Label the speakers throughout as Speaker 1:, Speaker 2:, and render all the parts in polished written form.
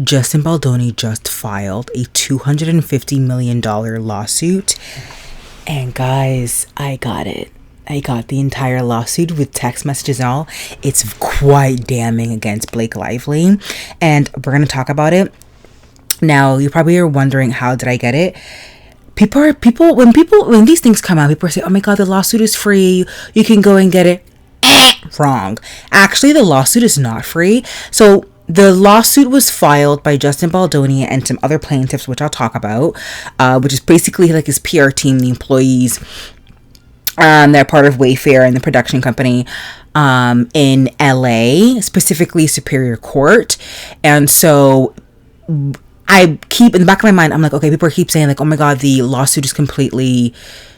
Speaker 1: Justin Baldoni just filed a $250 million lawsuit. And guys, I got it. I got the entire lawsuit with text messages and all. It's quite damning against Blake Lively. And we're going to talk about it. Now, you probably are wondering, how did I get it? When these things come out, people say, oh my God, the lawsuit is free. You can go and get it. Wrong. Actually, the lawsuit is not free. So the lawsuit was filed by Justin Baldoni and some other plaintiffs, which I'll talk about, which is basically like his PR team, the employees. They're part of Wayfair and the production company in LA, specifically Superior Court. And so I keep in the back of my mind, I'm like, okay, people keep saying like, oh my God, the lawsuit is completely,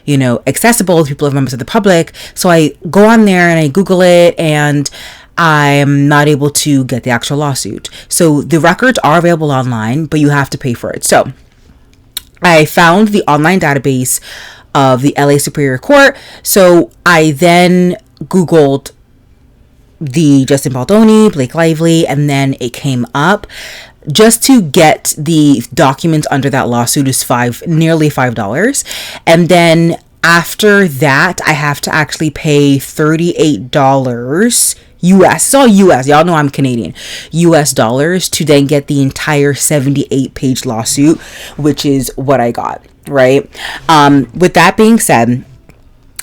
Speaker 1: accessible to people of members of the public. So I go on there and I Google it, and I'm not able to get the actual lawsuit. So the records are available online, but you have to pay for it. So I found the online database of the LA Superior Court. So I then Googled the Justin Baldoni, Blake Lively, and then it came up. Just to get the documents under that lawsuit is nearly $5. And then after that, I have to actually pay $38 US. It's all US. Y'all know I'm Canadian. US dollars to then get the entire 78-page lawsuit, which is what I got, right? With that being said, I'm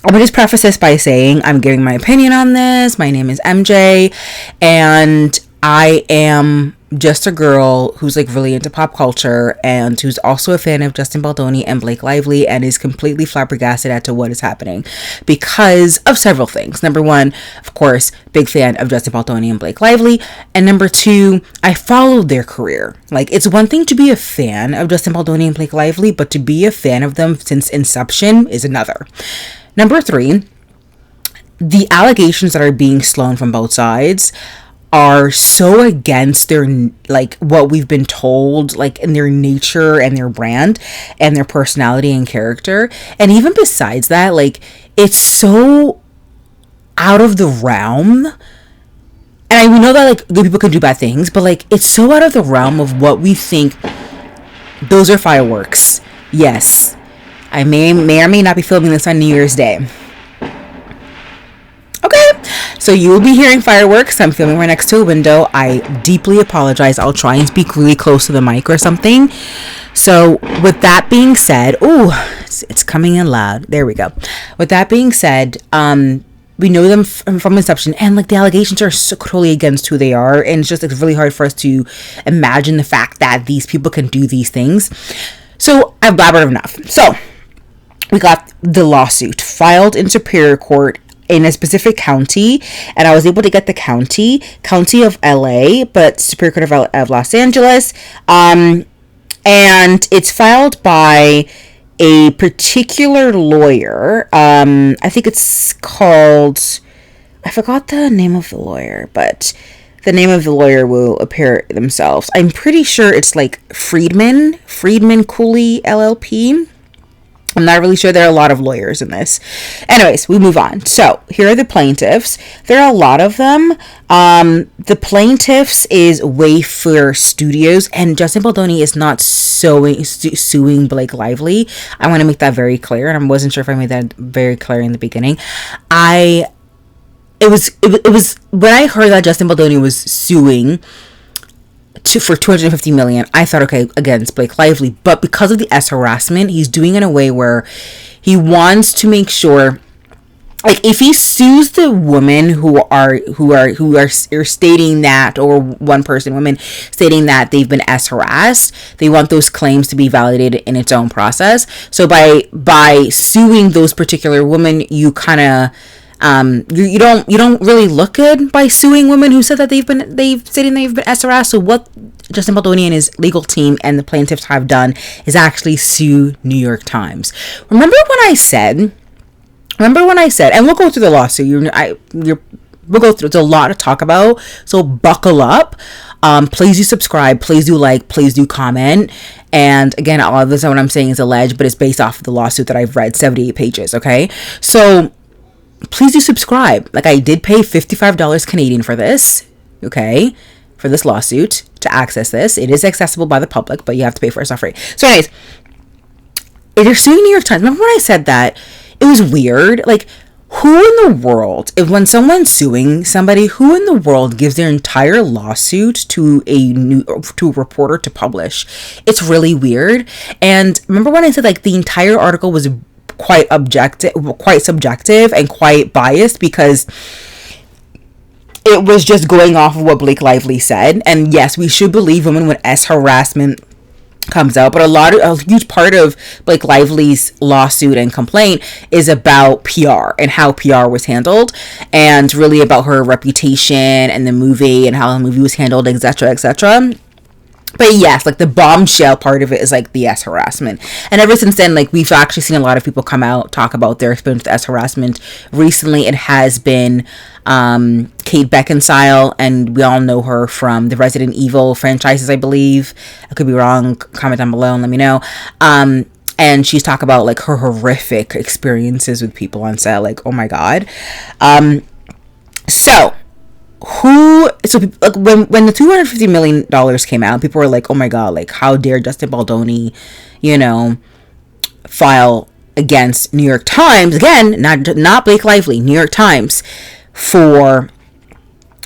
Speaker 1: going to just preface this by saying I'm giving my opinion on this. My name is MJ, and I am just a girl who's like really into pop culture and who's also a fan of Justin Baldoni and Blake Lively, and is completely flabbergasted as to what is happening because of several things. Number one, of course, big fan of Justin Baldoni and Blake Lively. And number two, I followed their career. Like, it's one thing to be a fan of Justin Baldoni and Blake Lively, but to be a fan of them since inception is another. Number three, the allegations that are being thrown from both sides are so against their, like, what we've been told, like, in their nature and their brand and their personality and character. And even besides that, like, it's so out of the realm. And we know that, like, good people can do bad things, but, like, it's so out of the realm of what we think. Those are fireworks. Yes. I may or may not be filming this on New Year's Day. Okay, so you will be hearing fireworks. I'm filming right next to a window. I deeply apologize. I'll try and speak really close to the mic or something. So with that being said, it's coming in loud. There we go. With that being said, we know them from inception, and like the allegations are so totally against who they are, and it's just like really hard for us to imagine the fact that these people can do these things. So I've blabbered enough. So we got the lawsuit filed in Superior Court in a specific county, and I was able to get the county of LA, but Superior Court of Los Angeles, and it's filed by a particular lawyer. I think it's called, I forgot the name of the lawyer, but the name of the lawyer will appear themselves. I'm pretty sure it's like Friedman Cooley LLP. I'm not really sure. There are a lot of lawyers in this. Anyways, we move on. So here are the plaintiffs. There are a lot of them. The plaintiffs is Wayfair Studios, and Justin Baldoni is not suing Blake Lively. I want to make that very clear, and I wasn't sure if I made that very clear in the beginning. It was when I heard that Justin Baldoni was suing for $250 million, I thought, okay, against Blake Lively, but because of the harassment, he's doing it in a way where he wants to make sure, like, if he sues the women who are stating that, or women stating that they've been harassed, they want those claims to be validated in its own process. So by suing those particular women, you kind of you don't really look good by suing women who said that they've been harassed. So what Justin Baldoni and his legal team and the plaintiffs have done is actually sue New York Times. Remember when I said, and we'll go through the lawsuit. We'll go through. It's a lot to talk about, so buckle up. Please do subscribe. Please do like. Please do comment. And again, all of this, what I'm saying is alleged, but it's based off of the lawsuit that I've read, 78 pages. Okay, so please do subscribe. Like, I did pay $55 Canadian for this. Okay, for this lawsuit to access this. It is accessible by the public, but you have to pay for it. It's not free. So anyways, if you're suing New York Times, remember when I said that? It was weird. Like, who in the world, if when someone's suing somebody, who in the world gives their entire lawsuit to a reporter to publish? It's really weird. And remember when I said like the entire article was quite subjective and quite biased because it was just going off of what Blake Lively said. And yes, we should believe women when harassment comes out, but a huge part of Blake Lively's lawsuit and complaint is about PR and how PR was handled, and really about her reputation and the movie and how the movie was handled, etc., etc. But yes, like the bombshell part of it is like the harassment. And ever since then, like we've actually seen a lot of people come out, talk about their experience with harassment. Recently, it has been Kate Beckinsale, and we all know her from the Resident Evil franchises, I believe. I could be wrong. Comment down below and let me know. And she's talked about like her horrific experiences with people on set. Like, oh my God. So like when the $250 million came out, people were like, oh my God, like how dare Justin Baldoni, file against New York Times, again, not Blake Lively, New York Times, for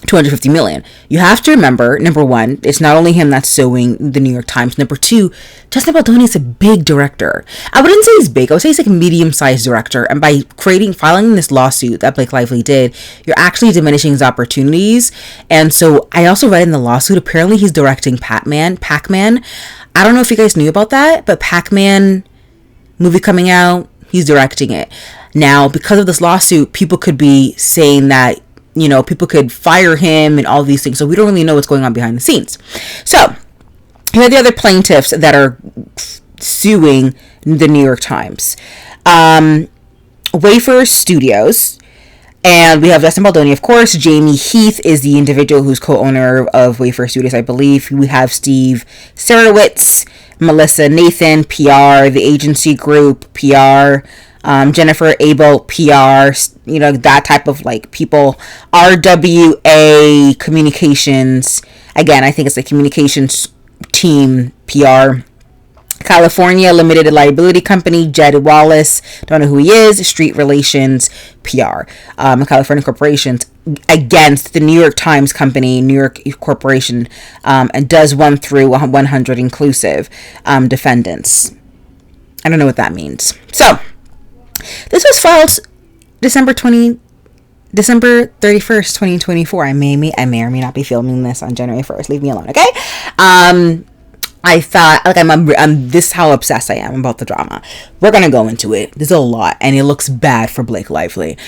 Speaker 1: $250 million. You have to remember, number one, it's not only him that's suing the New York Times. Number two, Justin Baldoni is a big director. I wouldn't say he's big. I would say he's like a medium-sized director. And by filing this lawsuit that Blake Lively did, you're actually diminishing his opportunities. And so I also read in the lawsuit, apparently he's directing Pac-Man. I don't know if you guys knew about that, but Pac-Man movie coming out, he's directing it. Now, because of this lawsuit, people could be saying that people could fire him and all these things. So we don't really know what's going on behind the scenes. So here are the other plaintiffs that are suing the New York Times. Wayfair Studios. And we have Justin Baldoni, of course. Jamie Heath is the individual who's co-owner of Wayfair Studios, I believe. We have Steve Sarowitz, Melissa Nathan, PR, the agency group, PR, Jennifer Abel, PR, that type of like people. RWA Communications, again, I think it's the communications team, PR. California Limited Liability Company, Jed Wallace, don't know who he is, Street Relations, PR. California corporations against the New York Times Company, New York Corporation, and does 1 through 100 inclusive defendants. I don't know what that means. So, this was filed December 31st, 2024. I may or may not be filming this on January 1st. Leave me alone, okay? I thought, like, I'm this is how obsessed I am about the drama. We're gonna go into it. There's a lot, and it looks bad for Blake Lively.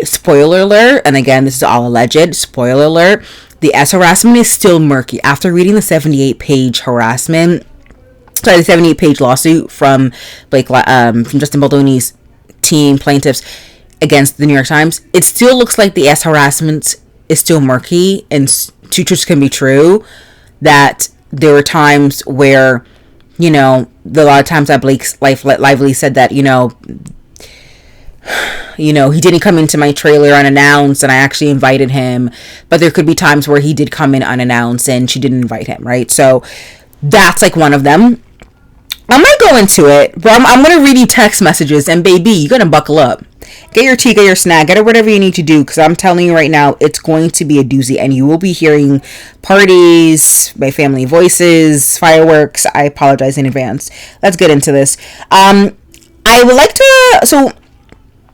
Speaker 1: Spoiler alert, and again, this is all alleged. Spoiler alert: the harassment is still murky. After reading the 78-page the 78-page lawsuit from from Justin Baldoni's team plaintiffs against the New York Times, it still looks like the harassment is still murky, and two truths can be true. That there were times where, a lot of times that Blake Lively said that, he didn't come into my trailer unannounced and I actually invited him. But there could be times where he did come in unannounced and she didn't invite him, right? So that's like one of them. I might go into it, but I'm going to read you text messages, and baby, you're going to buckle up. Get your tea, get your snack, get whatever you need to do, because I'm telling you right now, it's going to be a doozy, and you will be hearing parties, my family voices, fireworks. I apologize in advance. Let's get into this. I would like to, so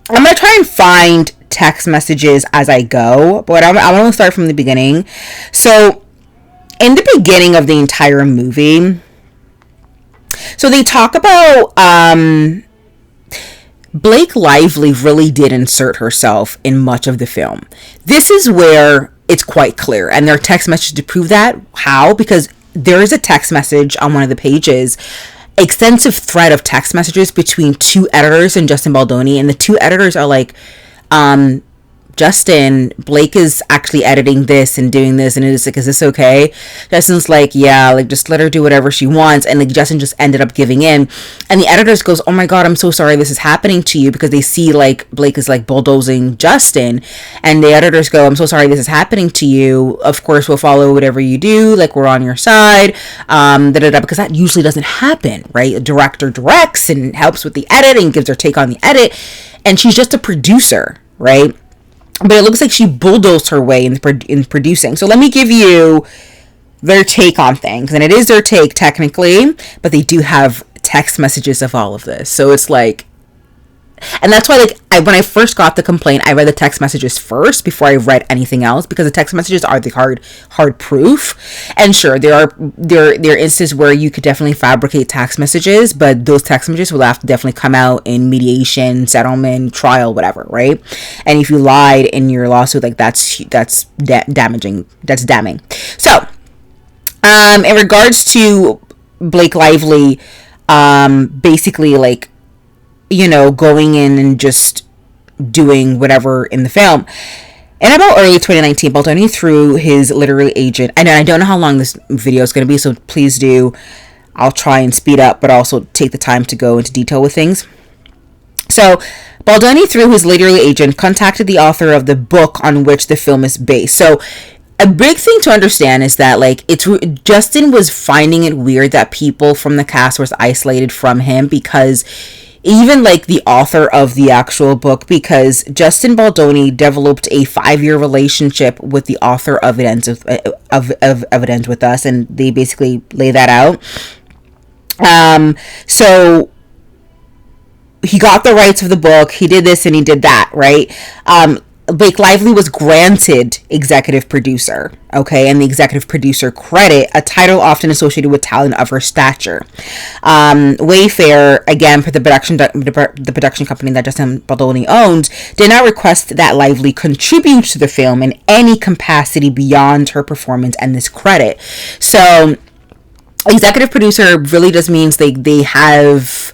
Speaker 1: I'm going to try and find text messages as I go, but I want to start from the beginning. So, in the beginning of the entire movie, so they talk about, Blake Lively really did insert herself in much of the film. This is where it's quite clear, and there are text messages to prove that. How? Because there is a text message on one of the pages, extensive thread of text messages between two editors and Justin Baldoni, and the two editors are like, Justin, Blake is actually editing this and doing this, and it's like, is this okay? Justin's like, yeah, like, just let her do whatever she wants. And like, Justin just ended up giving in, and the editors goes, oh my god, I'm so sorry this is happening to you, because they see like Blake is like bulldozing Justin, and the editors go, I'm so sorry this is happening to you, of course we'll follow whatever you do, like, we're on your side, because that usually doesn't happen, right? A director directs and helps with the edit and gives her take on the edit, and she's just a producer, right? But it looks like she bulldozed her way in producing. So let me give you their take on things. And it is their take technically, but they do have text messages of all of this. So it's like, and that's why, like, when I first got the complaint, I read the text messages first before I read anything else, because the text messages are the hard proof. And sure, there are instances where you could definitely fabricate text messages, but those text messages will have to definitely come out in mediation, settlement, trial, whatever, right? And if you lied in your lawsuit, like, that's damaging. That's damning. So, in regards to Blake Lively, basically, like, you know, going in and just doing whatever in the film. In about early 2019, Baldoni, through his literary agent, and I don't know how long this video is going to be, so please do, I'll try and speed up, but also take the time to go into detail with things. So, Baldoni, through his literary agent, contacted the author of the book on which the film is based. So, a big thing to understand is that, like, Justin was finding it weird that people from the cast was isolated from him, because even like the author of the actual book, because Justin Baldoni developed a 5-year relationship with the author of It Ends With Us, and they basically lay that out. So he got the rights of the book, he did this and he did that, right? Blake Lively was granted executive producer, okay, and the executive producer credit, a title often associated with talent of her stature. Wayfair, again, for the production company that Justin Baldoni owned, did not request that Lively contribute to the film in any capacity beyond her performance and this credit. So, executive producer really just means they have,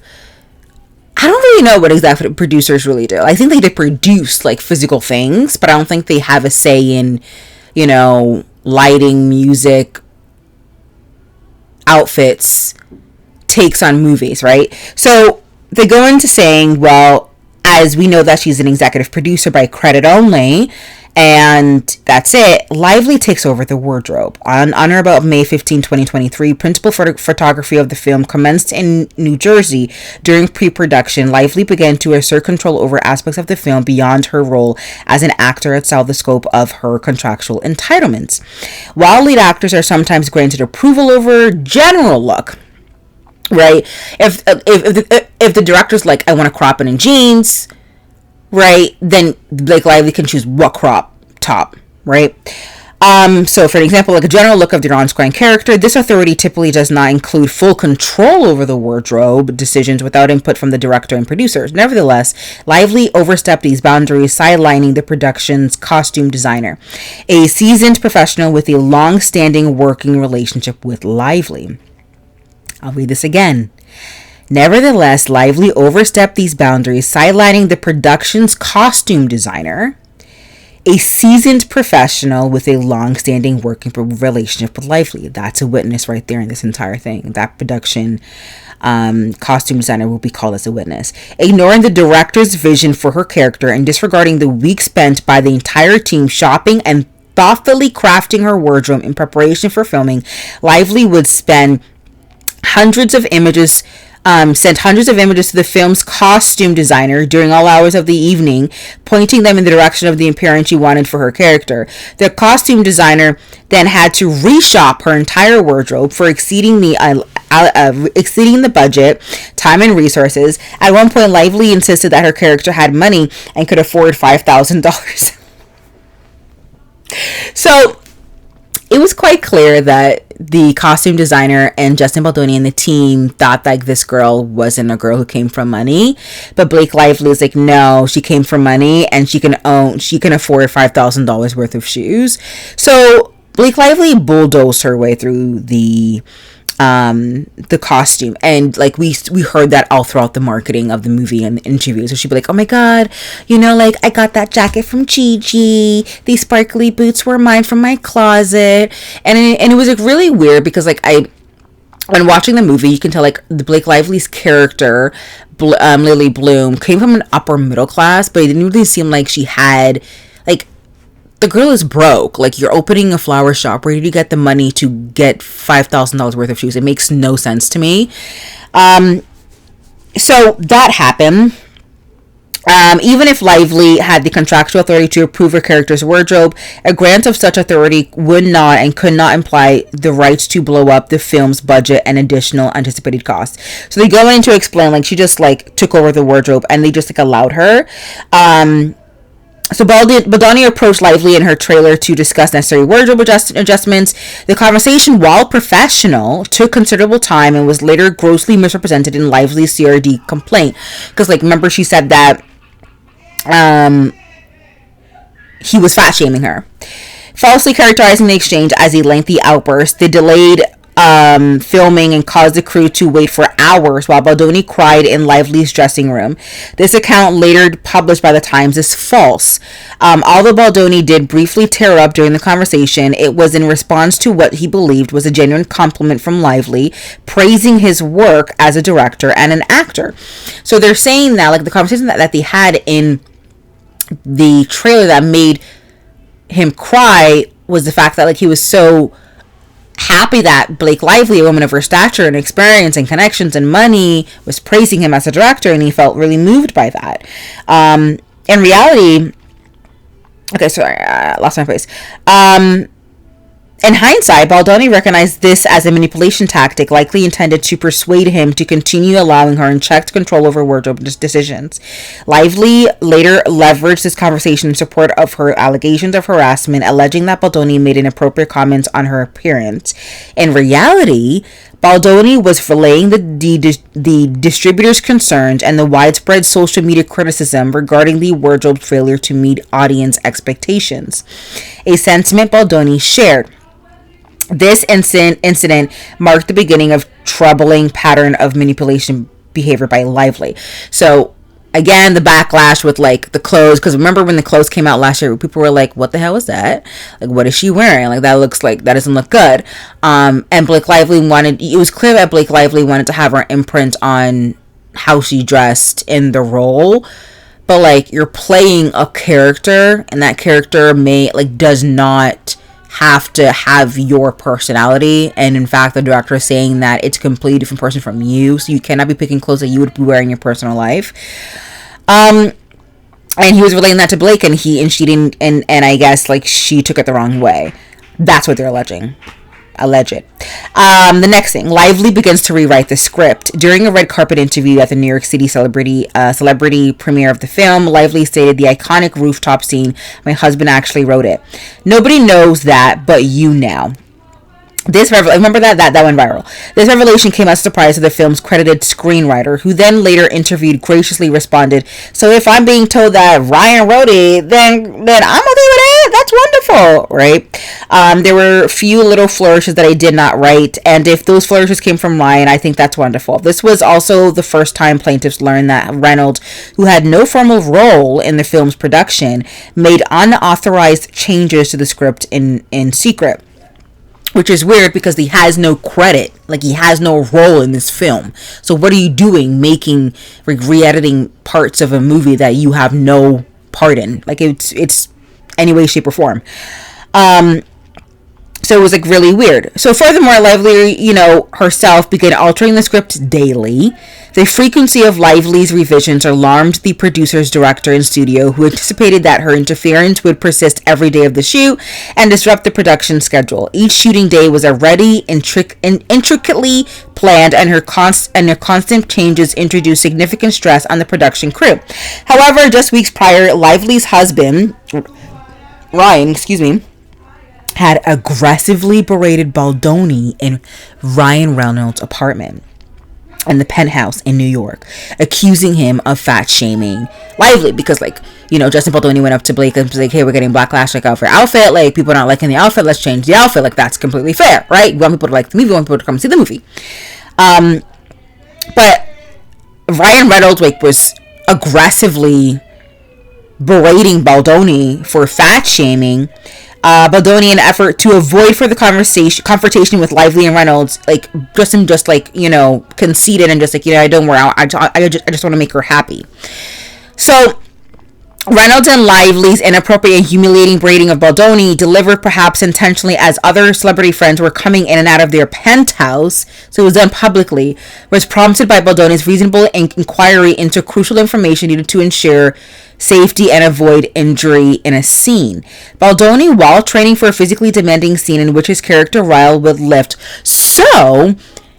Speaker 1: I don't really know what executive producers really do. I think they produce like physical things, but I don't think they have a say in, you know, lighting, music, outfits, takes on movies, right? So they go into saying, well, as we know that she's an executive producer by credit only, and that's it, Lively takes over the wardrobe. On or about May 15, 2023, principal photography of the film commenced in New Jersey. During pre-production, Lively began to assert control over aspects of the film beyond her role as an actor outside the scope of her contractual entitlements. While lead actors are sometimes granted approval over general look, right? If the director's like, I want to crop it in jeans, right, then Blake Lively can choose what crop top, right? So for example, like a general look of the on-screen character, this authority typically does not include full control over the wardrobe decisions without input from the director and producers. Nevertheless, Lively overstepped these boundaries, sidelining the production's costume designer, a seasoned professional with a long-standing working relationship with Lively. I'll read this again. Nevertheless, Lively overstepped these boundaries, sidelining the production's costume designer, a seasoned professional with a long-standing working relationship with Lively. That's a witness right there in this entire thing. That production costume designer will be called as a witness. Ignoring the director's vision for her character and disregarding the weeks spent by the entire team shopping and thoughtfully crafting her wardrobe in preparation for filming, Lively would spend sent hundreds of images to the film's costume designer during all hours of the evening, pointing them in the direction of the appearance she wanted for her character. The costume designer then had to reshop her entire wardrobe for exceeding the budget, time, and resources. At one point, Lively insisted that her character had money and could afford $5,000. So it was quite clear that the costume designer and Justin Baldoni and the team thought like this girl wasn't a girl who came from money, but Blake Lively is like, no, she came from money and she can afford $5,000 worth of shoes. So Blake Lively bulldozed her way through the the costume. And like we heard that all throughout the marketing of the movie and the interviews. So she'd be like, oh my god, like I got that jacket from Gigi, these sparkly boots were mine from my closet. And it was like really weird because like when watching the movie, you can tell like the Blake Lively's character, Lily Bloom, came from an upper middle class, but it didn't really seem like she had like, the girl is broke. Like, you're opening a flower shop. Where did you get the money to get $5,000 worth of shoes? It makes no sense to me. So that happened. Even if Lively had the contractual authority to approve her character's wardrobe, a grant of such authority would not and could not imply the rights to blow up the film's budget and additional anticipated costs. So they go in to explain, like, she just, like, took over the wardrobe and they just, like, allowed her. So Baldoni approached Lively in her trailer to discuss necessary wardrobe adjustments. The conversation, while professional, took considerable time and was later grossly misrepresented in Lively's CRD complaint. Because, like, remember she said that he was fat shaming her, falsely characterizing the exchange as a lengthy outburst. They delayed filming and caused the crew to wait for hours while Baldoni cried in Lively's dressing room. This account, later published by the Times, is false. Although Baldoni did briefly tear up during the conversation, it was in response to what he believed was a genuine compliment from Lively, praising his work as a director and an actor. So they're saying that, like, the conversation that they had in the trailer that made him cry was the fact that, like, he was so happy that Blake Lively, a woman of her stature and experience and connections and money, was praising him as a director, and he felt really moved by that. In reality, okay, sorry, I lost my place. In hindsight, Baldoni recognized this as a manipulation tactic likely intended to persuade him to continue allowing her unchecked control over wardrobe decisions. Lively later leveraged this conversation in support of her allegations of harassment, alleging that Baldoni made inappropriate comments on her appearance. In reality, Baldoni was relaying the distributor's concerns and the widespread social media criticism regarding the wardrobe's failure to meet audience expectations, a sentiment Baldoni shared. This incident marked the beginning of troubling pattern of manipulation behavior by Lively. So again, the backlash with like the clothes, because remember when the clothes came out last year, people were like, what the hell is that? Like, what is she wearing? Like, that doesn't look good. And Blake Lively it was clear that Blake Lively wanted to have her imprint on how she dressed in the role. But like, you're playing a character, and that character does not have to have your personality. And in fact, the director is saying that it's a completely different person from you, so you cannot be picking clothes that you would be wearing in your personal life. And he was relaying that to Blake, and she didn't, and I guess like she took it the wrong way. That's what they're alleged. The next thing, Lively begins to rewrite the script. During a red carpet interview at the New York City celebrity premiere of the film, Lively stated, "The iconic rooftop scene, my husband actually wrote it. Nobody knows that, but you now." Remember that went viral. This revelation came as a surprise to the film's credited screenwriter, who then later interviewed graciously responded, "So if I'm being told that Ryan wrote it, then I'm okay with it. That's wonderful," right? There were a few little flourishes that I did not write, and if those flourishes came from Ryan, I think that's wonderful. This was also the first time plaintiffs learned that Reynolds, who had no formal role in the film's production, made unauthorized changes to the script in secret. Which is weird because he has no credit. Like, he has no role in this film. So what are you doing making, like, re-editing parts of a movie that you have no part in? Like, it's any way, shape, or form. So it was like really weird. So furthermore, Lively, herself began altering the script daily. The frequency of Lively's revisions alarmed the producer's director in studio, who anticipated that her interference would persist every day of the shoot and disrupt the production schedule. Each shooting day was already intricately planned, and her constant changes introduced significant stress on the production crew. However, just weeks prior, Lively's husband, Ryan, had aggressively berated Baldoni in Ryan Reynolds' apartment. and the penthouse in New York, accusing him of fat shaming Lively because, like, you know, Justin Baldoni went up to Blake and was like, hey, we're getting backlash like for outfit, like people are not liking the outfit, let's change the outfit. Like, that's completely fair, right? You want people to like the movie, you want people to come see the movie. But Ryan Reynolds, like, was aggressively berating Baldoni for fat shaming. Baldoni, in an effort to avoid further confrontation with Lively and Reynolds, like, Justin just, like, you know, conceded and just like, you know, don't worry, I just want to make her happy. So Reynolds and Lively's inappropriate and humiliating berating of Baldoni, delivered perhaps intentionally as other celebrity friends were coming in and out of their penthouse, so it was done publicly, was prompted by Baldoni's reasonable inquiry into crucial information needed to ensure safety and avoid injury in a scene. Baldoni, while training for a physically demanding scene in which his character Ryle would lift. So,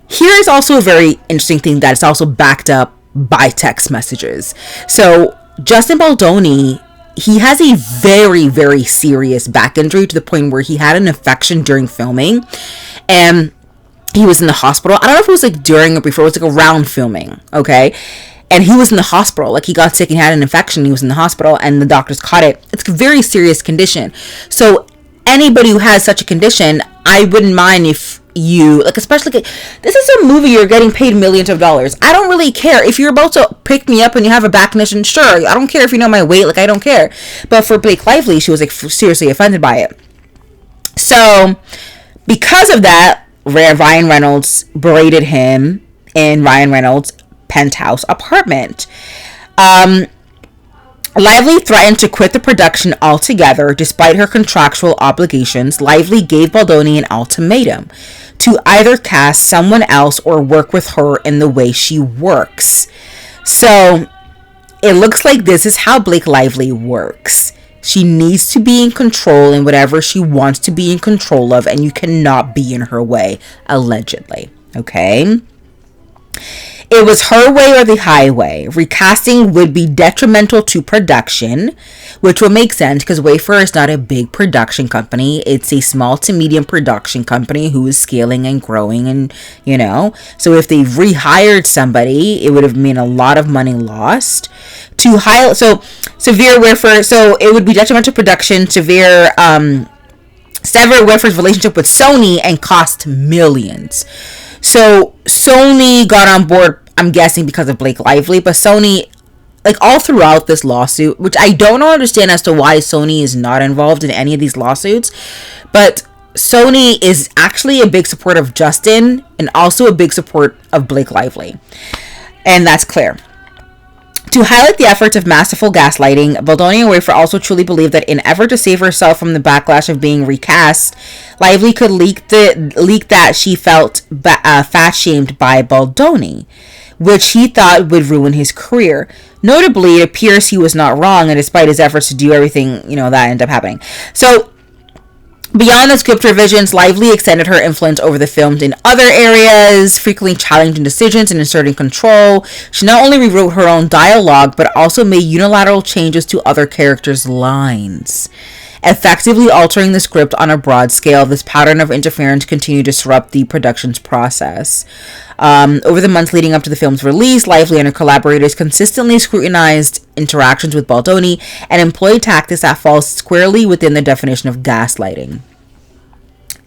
Speaker 1: here is also a very interesting thing that is also backed up by text messages. So, Justin Baldoni, he has a very, very serious back injury to the point where he had an infection during filming, and he was in the hospital. I don't know if it was like during or before, it was like around filming, okay? And he was in the hospital, like he got sick and had an infection, he was in the hospital, and the doctors caught it. It's a very serious condition. So anybody who has such a condition, I wouldn't mind if you, like, especially, this is a movie, you're getting paid millions of dollars. I don't really care. If you're about to pick me up and you have a back condition, sure, I don't care if you know my weight, like, I don't care. But for Blake Lively, she was, like, seriously offended by it. So, because of that, Ryan Reynolds berated him in Ryan Reynolds' penthouse apartment. Lively threatened to quit the production altogether despite her contractual obligations. Lively gave Baldoni an ultimatum to either cast someone else or work with her in the way she works. So it looks like this is how Blake Lively works. She needs to be in control in whatever she wants to be in control of, and you cannot be in her way, allegedly. Okay? It was her way or the highway. Recasting would be detrimental to production, which would make sense because Wayfair is not a big production company. It's a small to medium production company who is scaling and growing, and, you know, so if they rehired somebody, it would have meant a lot of money lost. So severe Wayfair, so it would be detrimental to production, sever Wayfair's relationship with Sony and cost millions. So Sony got on board, I'm guessing because of Blake Lively, but Sony, like, all throughout this lawsuit, which I don't understand as to why Sony is not involved in any of these lawsuits, but Sony is actually a big support of Justin and also a big support of Blake Lively. And that's clear. To highlight the efforts of masterful gaslighting, Baldoni and Wayfair also truly believe that in effort to save herself from the backlash of being recast, Lively could leak that she felt fat-shamed by Baldoni, which he thought would ruin his career. Notably, it appears he was not wrong, and despite his efforts to do everything, you know, that ended up happening. So, beyond the script revisions, Lively extended her influence over the films in other areas, frequently challenging decisions and inserting control. She not only rewrote her own dialogue, but also made unilateral changes to other characters' lines, effectively altering the script on a broad scale. This pattern of interference continued to disrupt the production's process. Over the months leading up to the film's release, Lively and her collaborators consistently scrutinized interactions with Baldoni and employed tactics that fall squarely within the definition of gaslighting.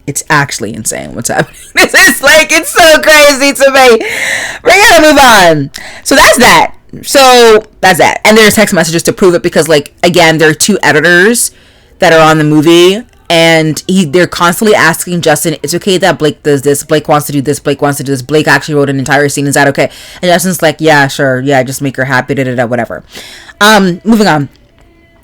Speaker 1: It's actually insane what's happening. This is like, it's so crazy to me. We're gonna move on. So that's that. And there's text messages to prove it because, like, again, there are two editors that are on the movie, and they're constantly asking Justin, it's okay that Blake does this, Blake wants to do this, Blake wants to do this, Blake actually wrote an entire scene, is that okay? And Justin's like, yeah, sure, yeah, just make her happy, whatever. Moving on.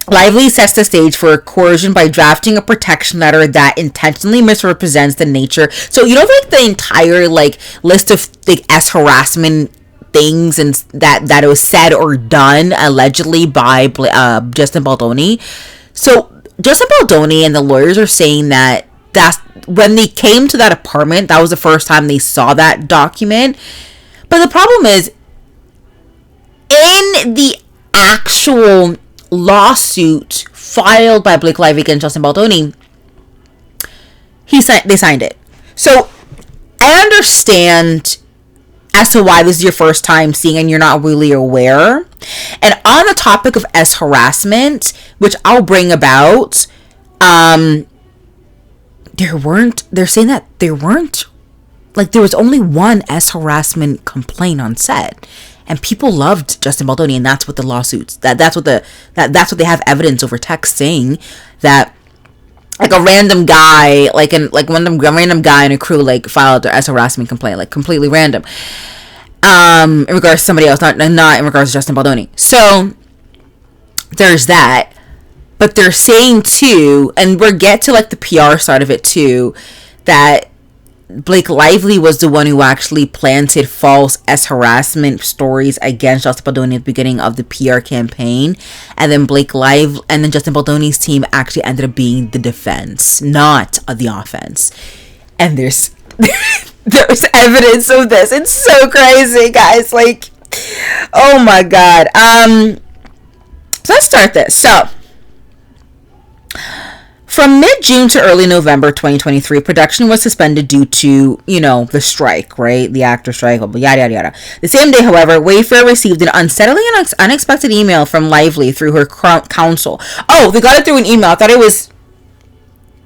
Speaker 1: Lively sets the stage for coercion by drafting a protection letter that intentionally misrepresents the nature. So, you know, like, the entire, like, list of, like, harassment things and that it was said or done allegedly by Justin Baldoni. So Justin Baldoni and the lawyers are saying that that's when they came to that apartment, that was the first time they saw that document. But the problem is, in the actual lawsuit filed by Blake Lively against Justin Baldoni, they signed it. So I understand as to why this is your first time seeing and you're not really aware. And on the topic of S harassment, which I'll bring about, they're saying that there weren't, like, there was only one S harassment complaint on set. And people loved Justin Baldoni, and that's what the lawsuits, that's what they have evidence over text saying, that like a random guy, random guy in a crew like filed an S harassment complaint, like completely random, in regards to somebody else, not in regards to Justin Baldoni. So there's that, but they're saying too, and we'll get to like the PR side of it too, that Blake Lively was the one who actually planted false S harassment stories against Justin Baldoni at the beginning of the PR campaign, and then Justin Baldoni's team actually ended up being the defense, not the offense. And there's evidence of this. It's so crazy, guys. Like, oh my god. So let's start this. So from mid-June to early November 2023, production was suspended due to, the strike, right? The actor strike, yada, yada, yada. The same day, however, Wayfair received an unsettling and unexpected email from Lively through her counsel. Oh, they got it through an email. I thought it was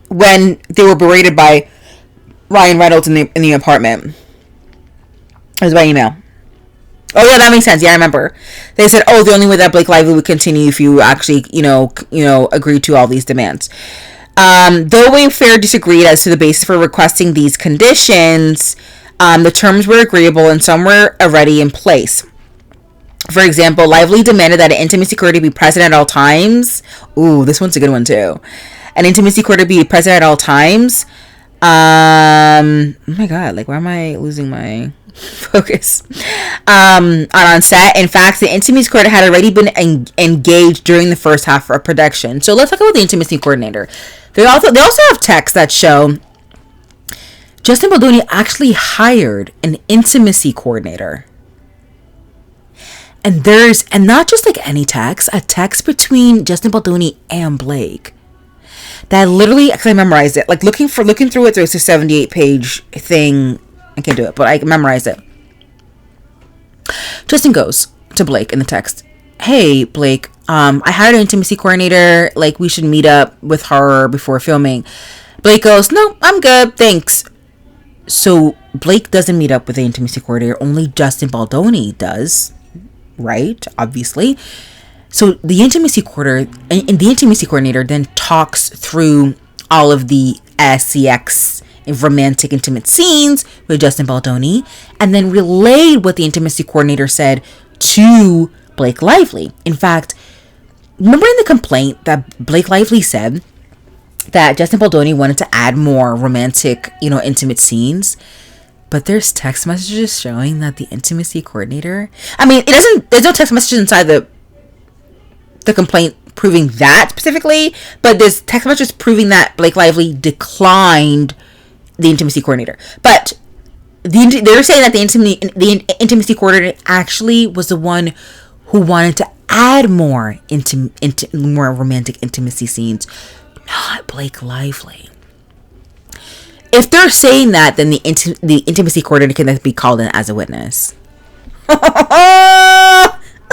Speaker 1: when they were berated by Ryan Reynolds in the apartment. It was by email. Oh, yeah, that makes sense. Yeah, I remember. They said, the only way that Blake Lively would continue if you actually, agree to all these demands. Though Wayfair disagreed as to the basis for requesting these conditions, the terms were agreeable and some were already in place. For example, Lively demanded that an intimacy coordinator be present at all times. Ooh, this one's a good one too. An intimacy coordinator be present at all times. Oh my god, like, why am I losing my focus? On set. In fact, the intimacy coordinator had already been engaged during the first half of production. So let's talk about the intimacy coordinator. They also have texts that show Justin Baldoni actually hired an intimacy coordinator. And not just like any text, a text between Justin Baldoni and Blake. That literally, because I memorized it, like looking through it, there's a 78-page thing. I can't do it, but I memorized it. Justin goes to Blake in the text, "Hey, Blake, I hired an intimacy coordinator. Like, we should meet up with her before filming." Blake goes, "No, I'm good, thanks." So Blake doesn't meet up with the intimacy coordinator. Only Justin Baldoni does, right? Obviously. So the intimacy coordinator then talks through all of the SCX romantic intimate scenes with Justin Baldoni, and then relayed what the intimacy coordinator said to Blake Lively. In fact, remember in the complaint that Blake Lively said that Justin Baldoni wanted to add more romantic, intimate scenes, but there's text messages showing that the intimacy coordinator, there's no text messages inside the complaint proving that specifically, but there's text messages proving that Blake Lively declined the intimacy coordinator. But they're saying that the intimacy coordinator actually was the one who wanted to add more more romantic intimacy scenes, not Blake Lively. If they're saying that, then the intimacy coordinator can be called in as a witness.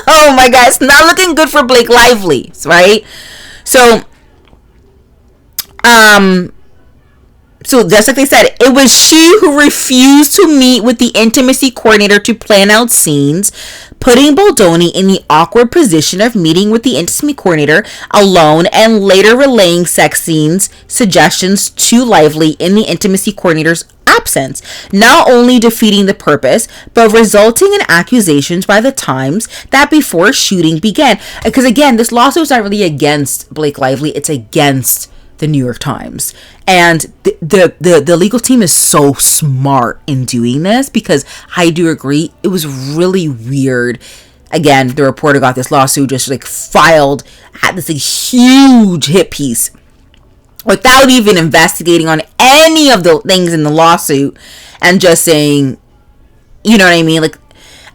Speaker 1: Oh my god, it's not looking good for Blake Lively, right? So just like they said, it was she who refused to meet with the intimacy coordinator to plan out scenes, putting Baldoni in the awkward position of meeting with the intimacy coordinator alone and later relaying sex scenes suggestions to Lively in the intimacy coordinator's absence, not only defeating the purpose, but resulting in accusations by the Times that before shooting began. Because again, this lawsuit is not really against Blake Lively, it's against the New York Times. And the legal team is so smart in doing this, because I do agree it was really weird. Again, the reporter got this lawsuit just like filed at this huge hit piece without even investigating on any of the things in the lawsuit, and just saying, you know what I mean? Like,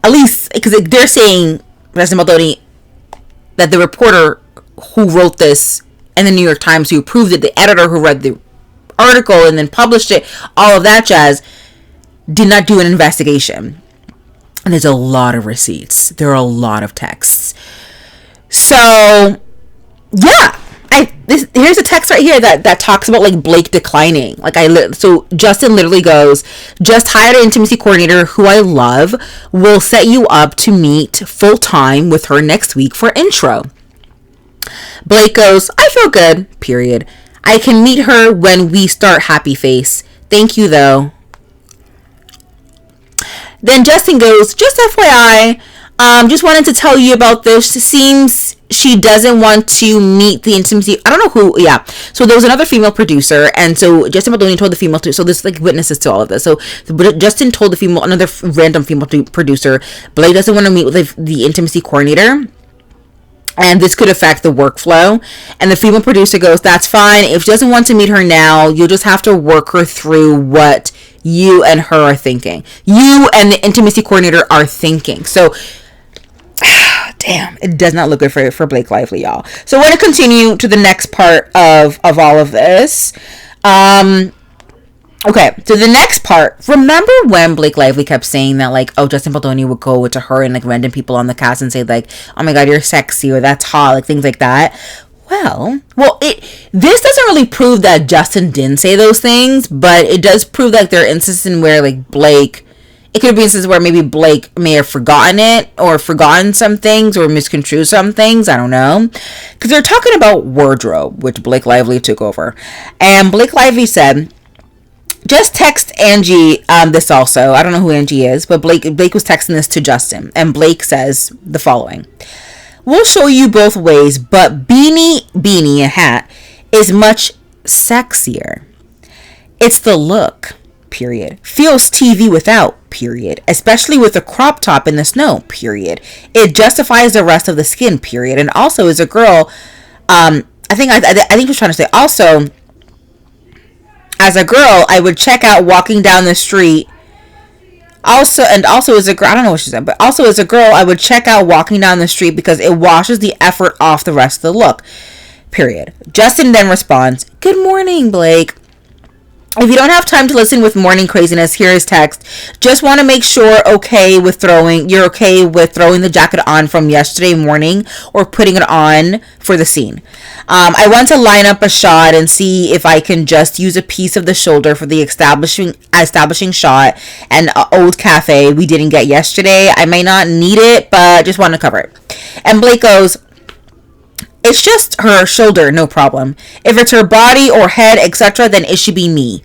Speaker 1: at least, because they're saying, Justin Baldoni, that the reporter who wrote this and the New York Times who approved it, the editor who read the article and then published it, all of that jazz, did not do an investigation. And there's a lot of receipts. There are a lot of texts. So, yeah. Here's a text right here that talks about like Blake declining. So Justin literally goes, just hired an intimacy coordinator who I love. Will set you up to meet full time with her next week for intro. Blake goes, I feel good, period. I can meet her when we start, happy face. Thank you though. Then Justin goes, just FYI, just wanted to tell you about this. It seems she doesn't want to meet the intimacy. I don't know who. Yeah. So there was another female producer, and so Justin Baldoni told the female. So there's like witnesses to all of this. So Justin told the female, another random female producer, Blake doesn't want to meet with the intimacy coordinator, and this could affect the workflow. And the female producer goes, that's fine. If she doesn't want to meet her now, you'll just have to work her through what you and her are thinking. You and the intimacy coordinator are thinking. So, damn, it does not look good for Blake Lively, y'all. So we're going to continue to the next part of all of this. Okay, so the next part, remember when Blake Lively kept saying that, like, oh, Justin Baldoni would go to her and, like, random people on the cast and say, like, oh my god, you're sexy, or that's hot, like, things like that? Well, this doesn't really prove that Justin didn't say those things, but it does prove, like, there are instances where, like, Blake, it could be instances where maybe Blake may have forgotten it, or forgotten some things, or misconstrued some things, I don't know. Because they're talking about wardrobe, which Blake Lively took over. And Blake Lively said, just text Angie this also. I don't know who Angie is, but Blake was texting this to Justin. And Blake says the following. We'll show you both ways, but beanie, a hat, is much sexier. It's the look, period. Feels TV without, period. Especially with a crop top in the snow, period. It justifies the rest of the skin, period. And also, as a girl, I think he was trying to say, also, as a girl, I would check out walking down the street. Also as a girl, I don't know what she said, but also as a girl, I would check out walking down the street because it washes the effort off the rest of the look. Period. Justin then responds, good morning, Blake. If you don't have time to listen with morning craziness, here is text. Just want to make sure you're okay with throwing the jacket on from yesterday morning or putting it on for the scene. I want to line up a shot and see if I can just use a piece of the shoulder for the establishing shot and old cafe we didn't get yesterday. I may not need it, but just want to cover it. And Blake goes, it's just her shoulder, no problem. If it's her body or head, etc., then it should be me.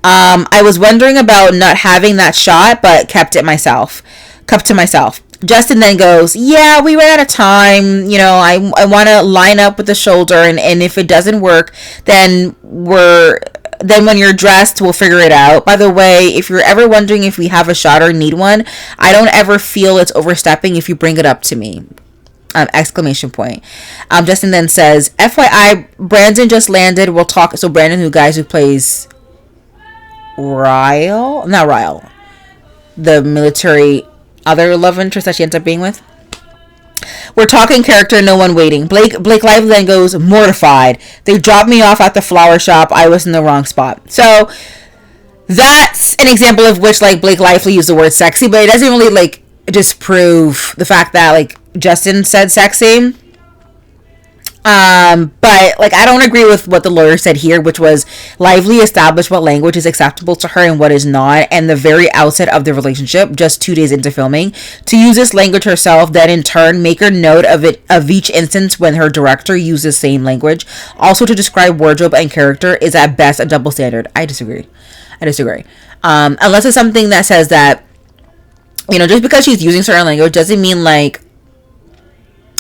Speaker 1: I was wondering about not having that shot, but kept to myself. Justin then goes, yeah, we ran out of time. You know, I want to line up with the shoulder, and if it doesn't work, then when you're dressed, we'll figure it out. By the way, if you're ever wondering if we have a shot or need one, I don't ever feel it's overstepping if you bring it up to me. Exclamation point. Justin then says, FYI, Brandon just landed. We'll talk. So Brandon, who plays Ryle, not Ryle, the military other love interest that she ends up being with. We're talking character, no one waiting. Blake Lively then goes, mortified. They dropped me off at the flower shop. I was in the wrong spot. So that's an example of which, like, Blake Lively used the word sexy, but it doesn't really, like, disprove the fact that, like, Justin said sexy. But, like, I don't agree with what the lawyer said here, which was Lively established what language is acceptable to her and what is not, and the very outset of the relationship, just 2 days into filming, to use this language herself, then in turn make her note of each instance when her director uses the same language. Also, to describe wardrobe and character is at best a double standard. I disagree. Unless it's something that says that, you know, just because she's using certain language doesn't mean, like,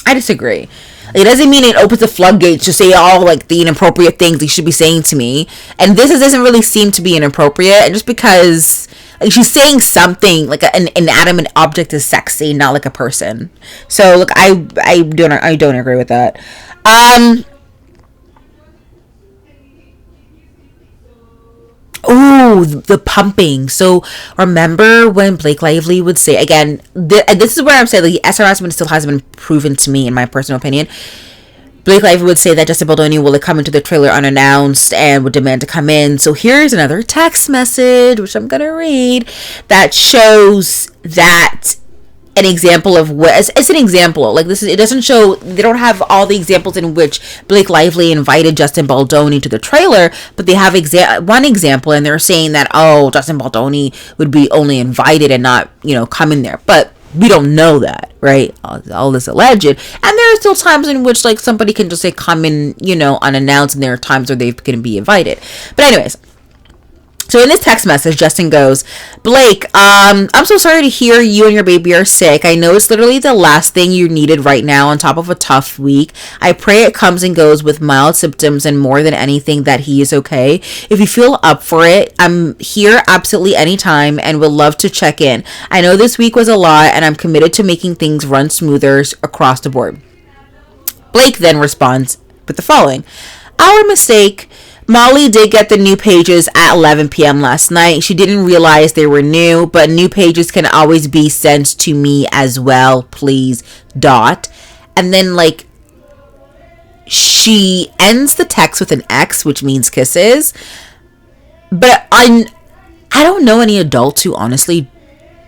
Speaker 1: I disagree. It doesn't mean it opens the floodgates to say all, like, the inappropriate things you should be saying to me. And this doesn't really seem to be inappropriate. And just because, like, she's saying something, like, an inanimate object is sexy, not like a person. So, look, I don't agree with that. Oh, the pumping. So remember when Blake Lively would say, again, this is where I'm saying, like, the SR harassment still hasn't been proven to me, in my personal opinion. Blake Lively would say that Justin Baldoni will, like, come into the trailer unannounced and would demand to come in. So here's another text message, which I'm gonna read, that shows that an example of what it's an example. Like, this is, it doesn't show, they don't have all the examples in which Blake Lively invited Justin Baldoni to the trailer, but they have one example, and they're saying that, oh, Justin Baldoni would be only invited and not, come in there. But we don't know that, right? All this alleged. And there are still times in which, like, somebody can just say come in, unannounced, and there are times where they can be invited. But anyways, so in this text message, Justin goes, Blake, I'm so sorry to hear you and your baby are sick. I know it's literally the last thing you needed right now on top of a tough week. I pray it comes and goes with mild symptoms, and more than anything that he is okay. If you feel up for it, I'm here absolutely anytime and would love to check in. I know this week was a lot, and I'm committed to making things run smoother across the board. Blake then responds with the following. Our mistake. Molly did get the new pages at 11 p.m. last night. She didn't realize they were new, but new pages can always be sent to me as well, please, ... And then, like, she ends the text with an X, which means kisses. But I don't know any adults who honestly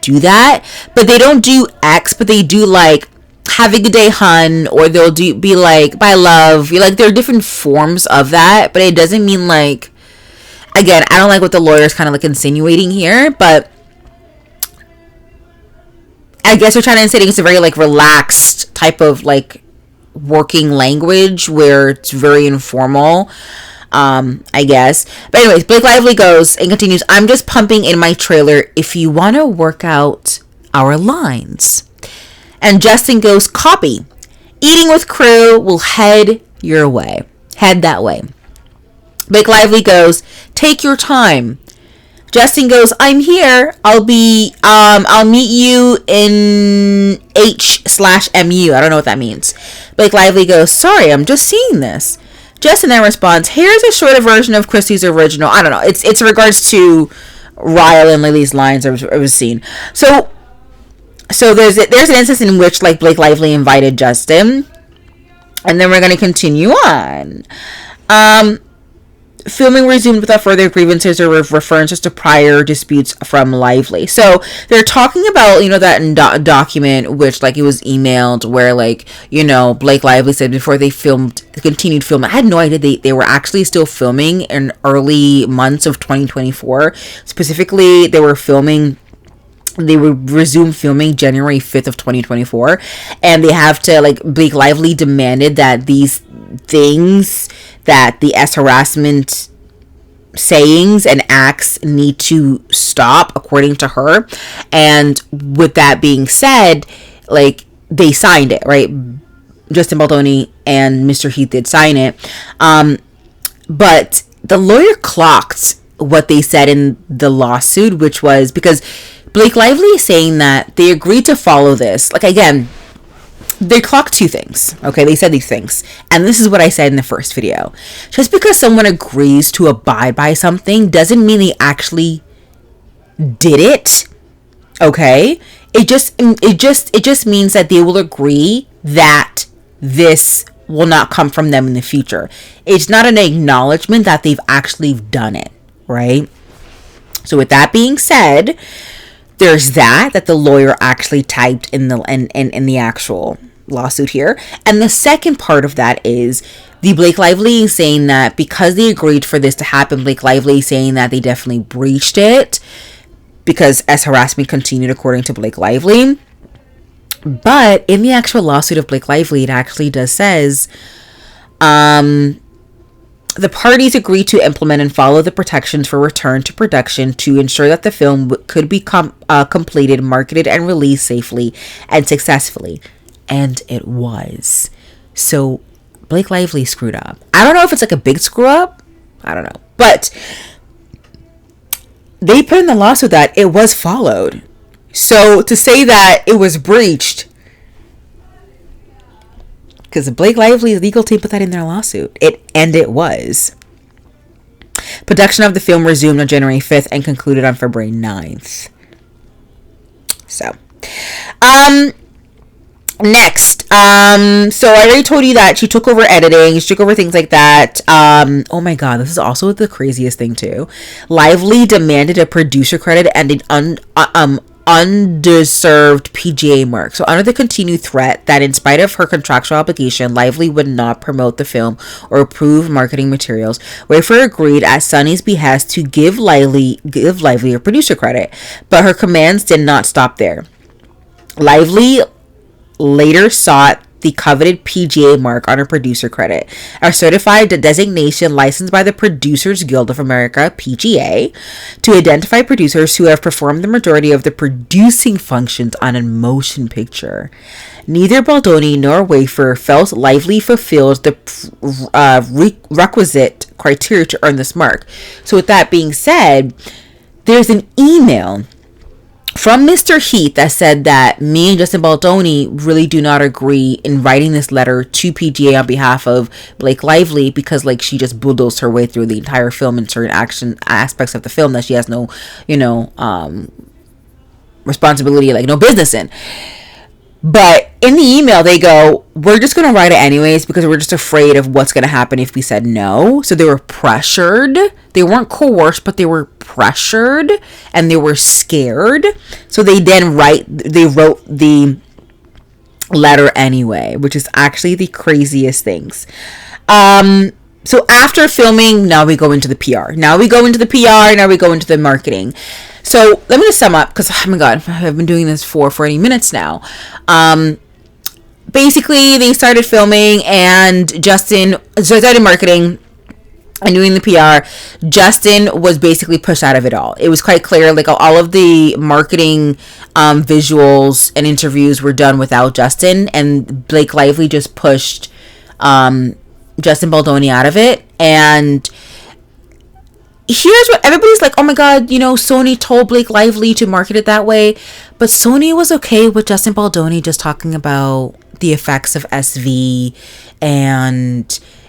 Speaker 1: do that. But they don't do X, but they do, like, have a good day, hun, or they'll be like, bye, love. Like, there are different forms of that, but it doesn't mean, like, again, I don't like what the lawyer's kind of like insinuating here, but I guess they're trying to insinuate it's a very, like, relaxed type of, like, working language where it's very informal, I guess. But anyways, Blake Lively goes and continues, I'm just pumping in my trailer if you want to work out our lines. And Justin goes, copy. Eating with crew will head your way. Head that way. Blake Lively goes, take your time. Justin goes, I'm here. I'll meet you in H/MU. I don't know what that means. Blake Lively goes, sorry, I'm just seeing this. Justin then responds, here's a shorter version of Christy's original. I don't know. It's in regards to Ryle and Lily's lines I was seeing. So there's an instance in which, like, Blake Lively invited Justin, and then we're going to continue on. Filming resumed without further grievances or references to prior disputes from Lively. So they're talking about, that document, which, like, it was emailed where, like, Blake Lively said before they continued filming. I had no idea they were actually still filming in early months of 2024. Specifically, they would resume filming January 5th of 2024, and they have to, like, Blake Lively demanded that these things, that the harassment sayings and acts need to stop, according to her. And with that being said, like, they signed it, right? Justin Baldoni and Mr. Heath did sign it, but the lawyer clocked what they said in the lawsuit, which was because Blake Lively is saying that they agreed to follow this. Like, again, they clocked two things. Okay, they said these things. And this is what I said in the first video. Just because someone agrees to abide by something doesn't mean they actually did it. Okay? It just means that they will agree that this will not come from them in the future. It's not an acknowledgement that they've actually done it, right? So with that being said, there's that the lawyer actually typed in the actual lawsuit here. And the second part of that is the Blake Lively saying that because they agreed for this to happen, Blake Lively saying that they definitely breached it because harassment continued, according to Blake Lively. But in the actual lawsuit of Blake Lively, it actually does says, the parties agreed to implement and follow the protections for return to production to ensure that the film could be completed, marketed, and released safely and successfully. And it was. So Blake Lively screwed up. I don't know if it's like a big screw up. I don't know. But they put in the lawsuit that it was followed. So to say that it was breached, because Blake Lively's legal team put that in their lawsuit. It was. Production of the film resumed on January 5th and concluded on February 9th. So, next, so I already told you that she took over editing, she took over things like that. Oh my god, this is also the craziest thing too. Lively demanded a producer credit and an undeserved PGA mark. So under the continued threat that in spite of her contractual obligation, Lively would not promote the film or approve marketing materials, Wayfair agreed at Sonny's behest to give Lively a producer credit, but her commands did not stop there. Lively later sought the coveted PGA mark on her producer credit, a certified designation licensed by the Producers Guild of America, PGA, to identify producers who have performed the majority of the producing functions on a motion picture. Neither Baldoni nor Wayfair felt Lively fulfilled the requisite criteria to earn this mark. So with that being said, there's an email from Mr. Heath that said that me and Justin Baldoni really do not agree in writing this letter to PGA on behalf of Blake Lively, because like she just bulldozed her way through the entire film and certain action aspects of the film that she has no, responsibility, like no business in. But in the email, they go, we're just going to write it anyways because we're just afraid of what's going to happen if we said no. So they were pressured. They weren't coerced, but they were pressured and they were scared. So they wrote the letter anyway, which is actually the craziest things. So after filming, now we go into the PR. Now we go into the marketing. So let me just sum up, because, oh my God, I've been doing this for 40 minutes now. Basically, they started filming and Justin started marketing and doing the PR. Justin was basically pushed out of it all. It was quite clear, like all of the marketing visuals and interviews were done without Justin, and Blake Lively just pushed Justin Baldoni out of it. And here's what everybody's like, oh my God, Sony told Blake Lively to market it that way. But Sony was okay with Justin Baldoni just talking about the effects of SV and,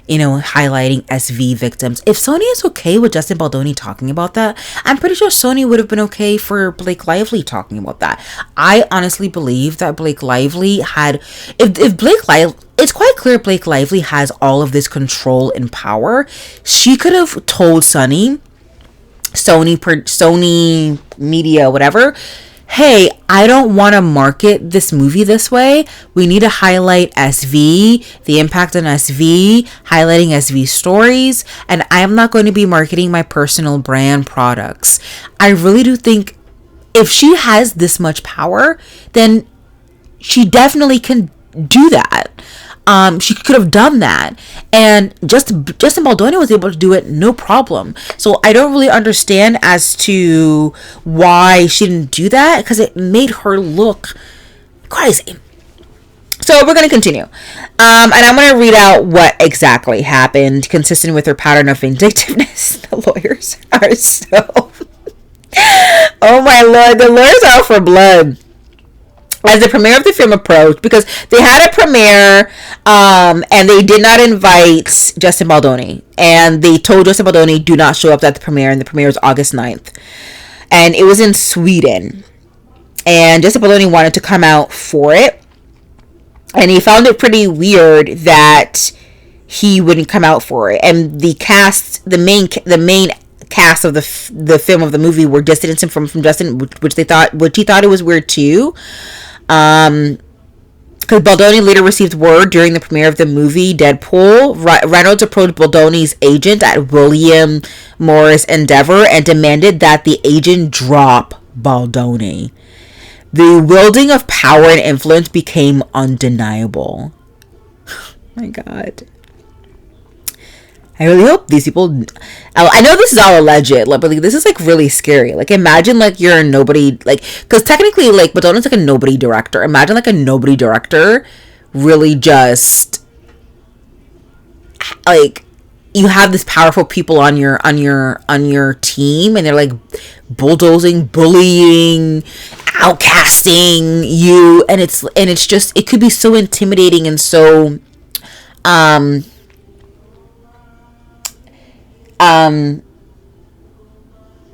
Speaker 1: highlighting SV victims. If Sony is okay with Justin Baldoni talking about that, I'm pretty sure Sony would have been okay for Blake Lively talking about that. I honestly believe that Blake Lively had, if Blake Lively, it's quite clear Blake Lively has all of this control and power. She could have told Sony Media, whatever, hey, I don't want to market this movie this way. We need to highlight SV, the impact on SV, highlighting SV stories, and I'm not going to be marketing my personal brand products. I really do think if she has this much power, then she definitely can do that. She could have done that, and Justin Baldoni was able to do it no problem. So I don't really understand as to why she didn't do that, because it made her look crazy. So we're going to continue, and I'm going to read out what exactly happened, consistent with her pattern of vindictiveness. The lawyers are so oh my Lord, the lawyers are out for blood. As the premiere of the film approached, because they had a premiere, and they did not invite Justin Baldoni, and they told Justin Baldoni, do not show up at the premiere, and the premiere was August 9th, and it was in Sweden, and Justin Baldoni wanted to come out for it, and he found it pretty weird that he wouldn't come out for it, and the cast, the main cast of the film of the movie were distancing from Justin, which he thought it was weird too. Because Baldoni later received word during the premiere of the movie Deadpool. Reynolds approached Baldoni's agent at William Morris Endeavor and demanded that the agent drop Baldoni. The wielding of power and influence became undeniable. Oh my God. I really hope these people, I know this is all alleged, but like, this is like really scary. Like, imagine like you're a nobody, like, because technically like Baldoni's like a nobody director. Imagine like a nobody director really just like, you have this powerful people on your team, and they're like bulldozing, bullying, outcasting you, and it's just, it could be so intimidating and so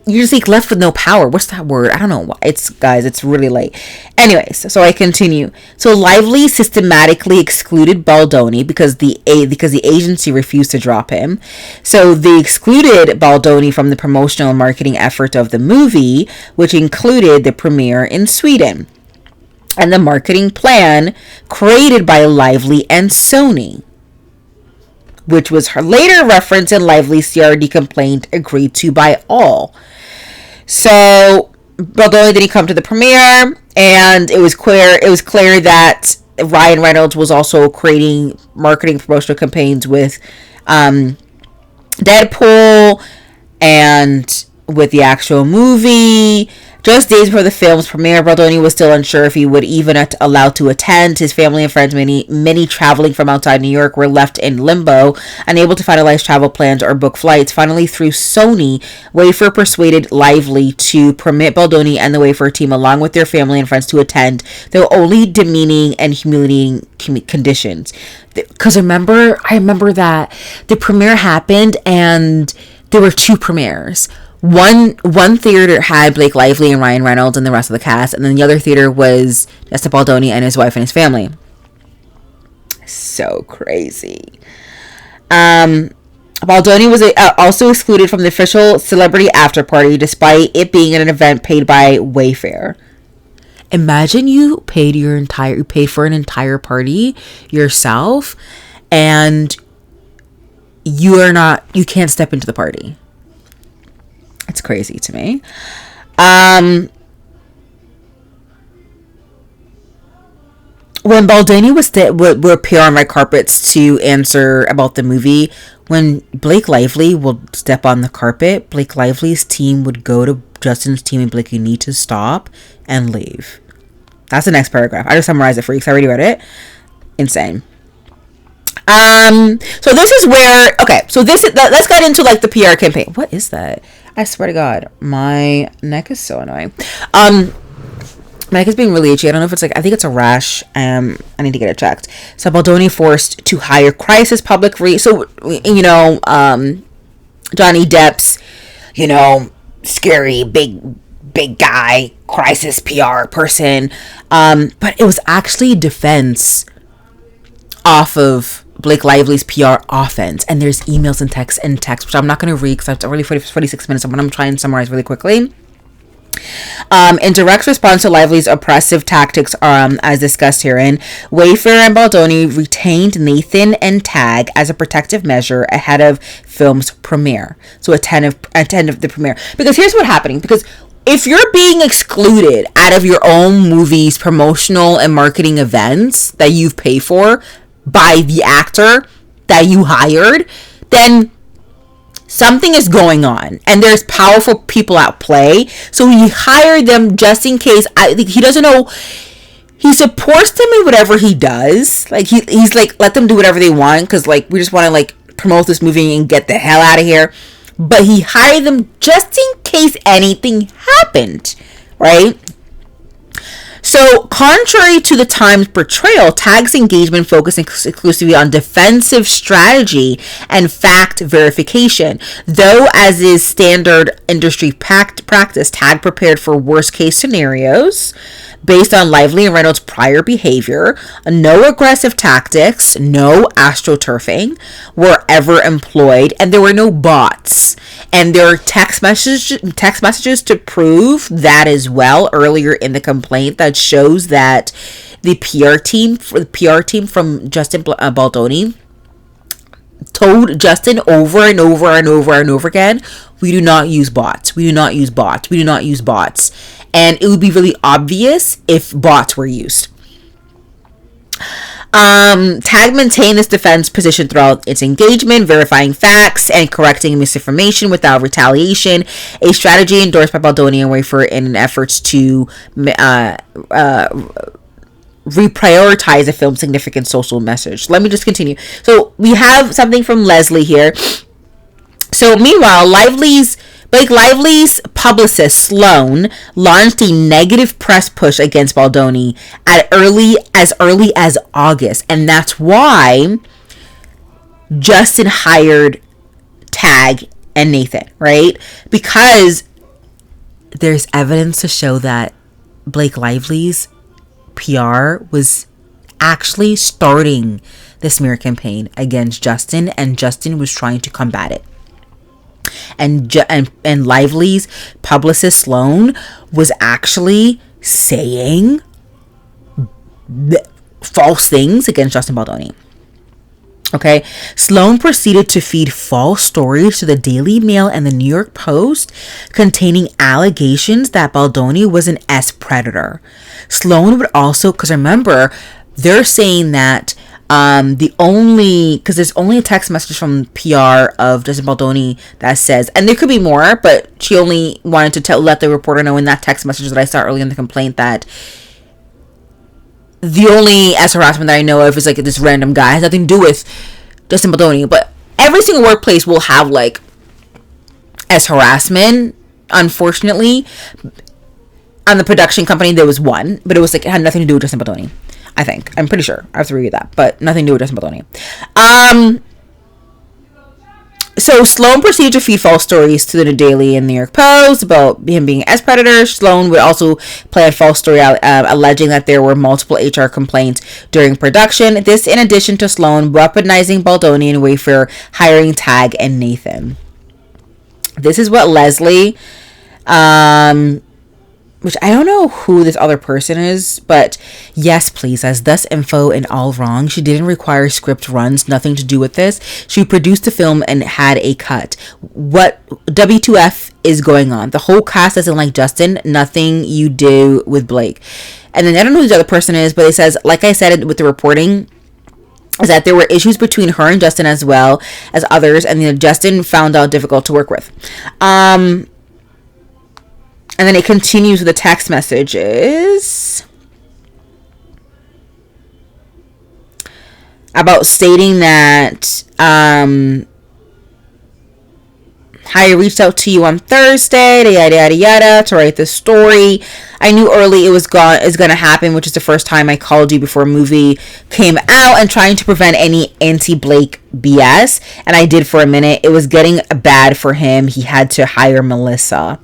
Speaker 1: you're just like left with no power. What's that word? I don't know. It's, guys, it's really late. Anyways, so I continue. So Lively systematically excluded Baldoni because the agency refused to drop him. So they excluded Baldoni from the promotional and marketing effort of the movie, which included the premiere in Sweden and the marketing plan created by Lively and Sony, which was her later reference in Lively's CRD complaint agreed to by all. So Baldoni didn't come to the premiere, and it was clear that Ryan Reynolds was also creating marketing promotional campaigns with Deadpool and with the actual movie. Just days before the film's premiere, Baldoni was still unsure if he would even allowed to attend. His family and friends, many traveling from outside New York, were left in limbo, unable to finalize travel plans or book flights. Finally, through Sony, Wayfair persuaded Lively to permit Baldoni and the Wayfair team, along with their family and friends, to attend, though only demeaning and humiliating conditions. Because I remember that the premiere happened and there were two premieres. One theater had Blake Lively and Ryan Reynolds and the rest of the cast, and then the other theater was Justin Baldoni and his wife and his family. So crazy. Baldoni was also excluded from the official celebrity after party, despite it being an event paid by Wayfair. Imagine you paid for an entire party yourself, and you can't step into the party. It's crazy to me. When Baldoni would appear on red carpets to answer about the movie, when Blake Lively would step on the carpet, Blake Lively's team would go to Justin's team and be like, you need to stop and leave. That's the next paragraph. I just summarized it for you because I already read it. Insane. So this is where, okay, so let's get into like the PR campaign. What is that? I swear to God, my neck is so annoying. My neck is being really itchy. I don't know if it's I think it's a rash. I need to get it checked. So Baldoni forced to hire crisis public so, Johnny Depp's, scary, big guy, crisis PR person. But it was actually defense off of Blake Lively's PR offense, and there's emails and texts, which I'm not going to read because it's already 46 minutes. I'm going to try and summarize really quickly. In direct response to Lively's oppressive tactics, as discussed herein, Wayfair and Baldoni retained Nathan and Tag as a protective measure ahead of film's premiere. So attend of the premiere. Because here's what's happening. Because if you're being excluded out of your own movie's promotional and marketing events that you've paid for by the actor that you hired, then something is going on and there's powerful people at play. So he hired them just in case. He doesn't know. He supports them in whatever he does. Like he's like, let them do whatever they want because like we just want to like promote this movie and get the hell out of here. But he hired them just in case anything happened, right? So, contrary to the Times portrayal, Tag's engagement focused exclusively on defensive strategy and fact verification. Though, as is standard industry practice, Tag prepared for worst-case scenarios based on Lively and Reynolds' prior behavior. No aggressive tactics, no astroturfing were ever employed, and there were no bots. And there are text messages to prove that as well earlier in the complaint that shows that the PR team from Justin Baldoni told Justin over and over and over and over again, we do not use bots. We do not use bots. We do not use bots. And it would be really obvious if bots were used. Tag maintained this defense position throughout its engagement, verifying facts and correcting misinformation without retaliation, a strategy endorsed by Baldoni and Wayfair in an effort to reprioritize the film's significant social message. Let me just continue. So we have something from Leslie here. So meanwhile, Blake Lively's publicist, Sloan, launched a negative press push against Baldoni as early as August. And that's why Justin hired Tag and Nathan, right? Because there's evidence to show that Blake Lively's PR was actually starting the smear campaign against Justin, and Justin was trying to combat it. And Lively's publicist Sloan was actually saying false things against Justin Baldoni. Okay, Sloan proceeded to feed false stories to the Daily Mail and the New York Post containing allegations that Baldoni was an S-predator. Sloan would also, because remember, they're saying that because there's only a text message from PR of Justin Baldoni that says, and there could be more, but she only wanted to let the reporter know in that text message that I saw earlier in the complaint that the only S harassment that I know of is like this random guy. It has nothing to do with Justin Baldoni, but every single workplace will have like S harassment. Unfortunately, on the production company there was one, but it had nothing to do with Justin Baldoni. I think. I'm pretty sure. I have to read that, but nothing to do with Justin Baldoni. So Sloan proceeded to feed false stories to the Daily and New York Post about him being S predator. Sloan would also play a false story alleging that there were multiple HR complaints during production. This in addition to Sloan weaponizing Baldoni and Wayfair hiring Tag and Nathan. This is what Leslie, which I don't know who this other person is, but yes, please, as thus info and all wrong. She didn't require script runs, nothing to do with this. She produced the film and had a cut. What W2F is going on? The whole cast doesn't like Justin, nothing you do with Blake. And then I don't know who the other person is, but it says, like I said with the reporting, is that there were issues between her and Justin as well as others, and Justin found out difficult to work with. And then it continues with the text messages about stating that I reached out to you on Thursday, yada yada yada, to write this story. I knew early it was going to happen, which is the first time I called you before a movie came out, and trying to prevent any anti-Blake BS. And I did for a minute. It was getting bad for him. He had to hire Melissa.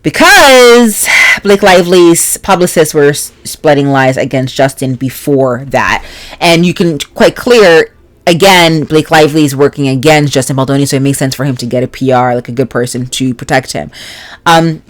Speaker 1: Because Blake Lively's publicists were spreading lies against Justin before that. And you can quite clear, again, Blake Lively is working against Justin Baldoni, so it makes sense for him to get a PR, like a good person to protect him. And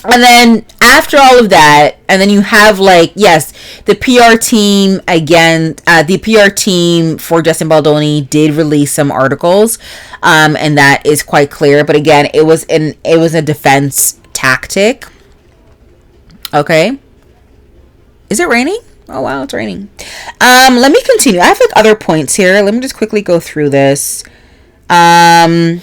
Speaker 1: then after all of that, and then you have yes, the PR team, again, the PR team for Justin Baldoni did release some articles, and that is quite clear. But again, it was a defense tactic. Okay. Is it raining? Oh wow, it's raining. Let me continue. I have other points here. Let me just quickly go through this. Oh,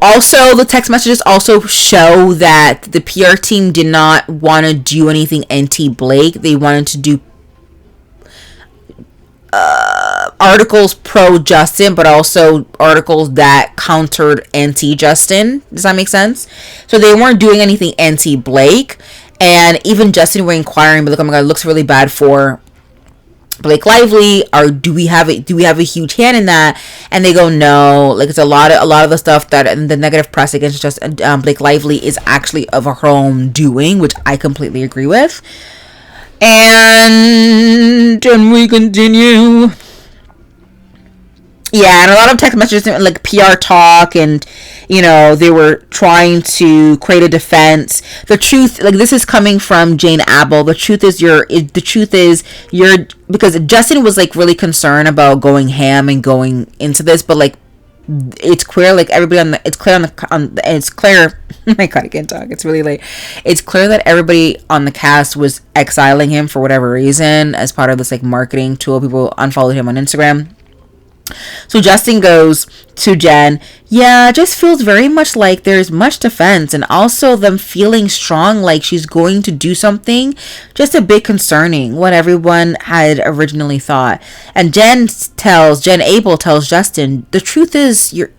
Speaker 1: also the text messages also show that the PR team did not want to do anything anti-Blake. They wanted to do articles pro-Justin, but also articles that countered anti-Justin. Does that make sense? So they weren't doing anything anti-Blake, and even Justin were inquiring, but look, oh my god, it looks really bad for Blake Lively, or do we have a huge hand in that? And they go, no, it's a lot of the stuff that the negative press against just Blake Lively is actually of her own doing, which I completely agree with. And we continue. Yeah, and a lot of text messages, like PR talk, and they were trying to create a defense. The truth, this is coming from Jane Abel. The truth is because Justin was really concerned about going ham and going into this, but it's clear, everybody it's clear. Oh my god, I can't talk. It's really late. It's clear that everybody on the cast was exiling him for whatever reason as part of this marketing tool. People unfollowed him on Instagram. So Justin goes to Jen, yeah, it just feels very much like there's much defense, and also them feeling strong like she's going to do something just a bit concerning what everyone had originally thought. And Jen Abel tells Justin, the truth is your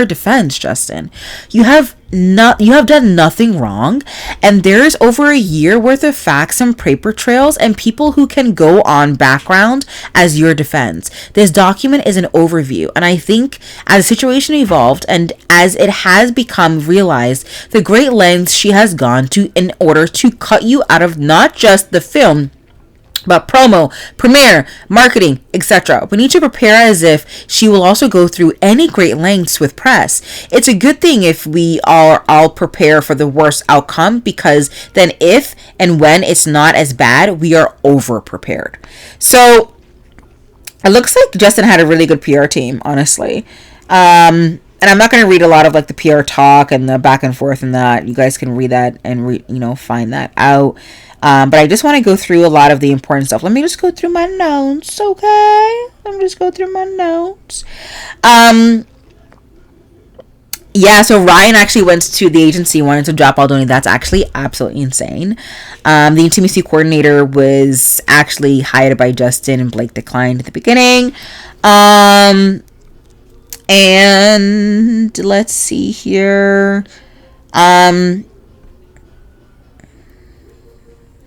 Speaker 1: defense, Justin. You have you have done nothing wrong, and there's over a year worth of facts and paper trails and people who can go on background as your defense. This document is an overview, and I think as the situation evolved and as it has become realized the great lengths she has gone to in order to cut you out of not just the film but promo, premiere, marketing, etc. We need to prepare as if she will also go through any great lengths with press. It's a good thing if we are all prepare for the worst outcome, because then if and when it's not as bad, we are over prepared. So it looks like Justin had a really good PR team, honestly. And I'm not going to read a lot of like the PR talk and the back and forth and that. You guys can read that and find that out. But I just want to go through a lot of the important stuff. Let me just go through my notes, okay? Let me just go through my notes. Yeah, so Ryan actually went to the agency, wanted to drop Baldoni. That's actually absolutely insane. The intimacy coordinator was actually hired by Justin, and Blake declined at the beginning. And let's see here.